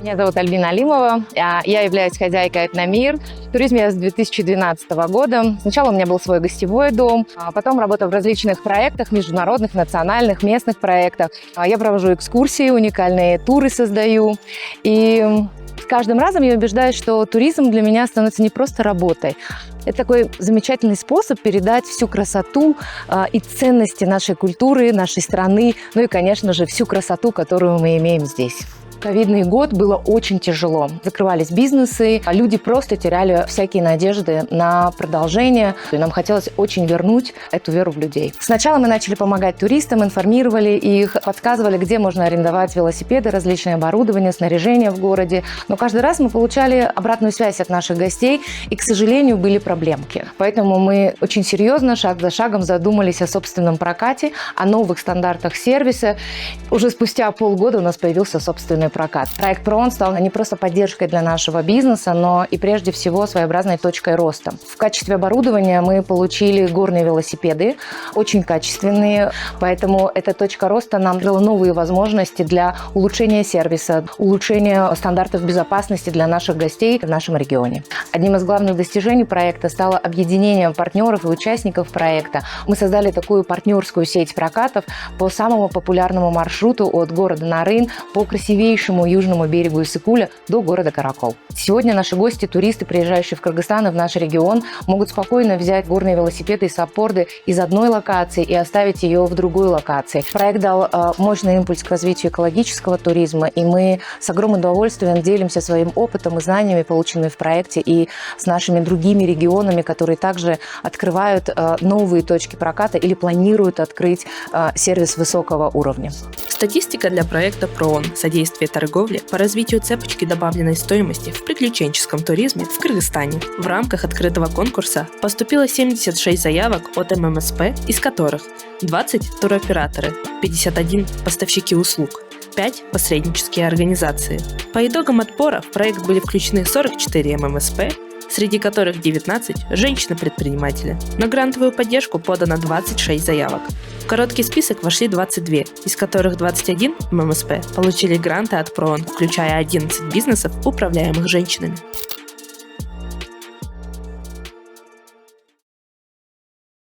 Меня зовут Альбина Алимова, я являюсь хозяйкой «Этномир». В туризме я с 2012 года. Сначала у меня был свой гостевой дом, а потом работала в различных проектах, международных, национальных, местных проектах. Я провожу экскурсии, уникальные туры создаю. И с каждым разом я убеждаюсь, что туризм для меня становится не просто работой. Это такой замечательный способ передать всю красоту и ценности нашей культуры, нашей страны, ну и, конечно же, всю красоту, которую мы имеем здесь. Ковидный год было очень тяжело. Закрывались бизнесы, а люди просто теряли всякие надежды на продолжение. И нам хотелось очень вернуть эту веру в людей. Сначала мы начали помогать туристам, информировали их, подсказывали, где можно арендовать велосипеды, различное оборудование, снаряжение в городе. Но каждый раз мы получали обратную связь от наших гостей, и, к сожалению, были проблемки. Поэтому мы очень серьезно, шаг за шагом задумались о собственном прокате, о новых стандартах сервиса. Уже спустя полгода у нас появился собственный прокат. Проект ProOn стал не просто поддержкой для нашего бизнеса, но и прежде всего своеобразной точкой роста. В качестве оборудования мы получили горные велосипеды, очень качественные, поэтому эта точка роста нам дала новые возможности для улучшения сервиса, улучшения стандартов безопасности для наших гостей в нашем регионе. Одним из главных достижений проекта стало объединение партнеров и участников проекта. Мы создали такую партнерскую сеть прокатов по самому популярному маршруту от города Нарын по красивейшему южному берегу Иссык-Куля до города Каракол. Сегодня наши гости, туристы, приезжающие в Кыргызстан и в наш регион, могут спокойно взять горные велосипеды и саппорты из одной локации и оставить ее в другой локации. Проект дал мощный импульс к развитию экологического туризма, и мы с огромным удовольствием делимся своим опытом и знаниями, полученными в проекте, и с нашими другими регионами, которые также открывают новые точки проката или планируют открыть сервис высокого уровня. Статистика для проекта ProOn «Содействие торговли по развитию цепочки добавленной стоимости в приключенческом туризме в Кыргызстане». В рамках открытого конкурса поступило 76 заявок от ММСП, из которых 20 туроператоры, 51 поставщики услуг, 5 посреднические организации. По итогам отбора в проект были включены 44 ММСП, среди которых 19 – женщины-предприниматели. На грантовую поддержку подано 26 заявок. В короткий список вошли 22, из которых 21 ММСП получили гранты от ProOn, включая 11 бизнесов, управляемых женщинами.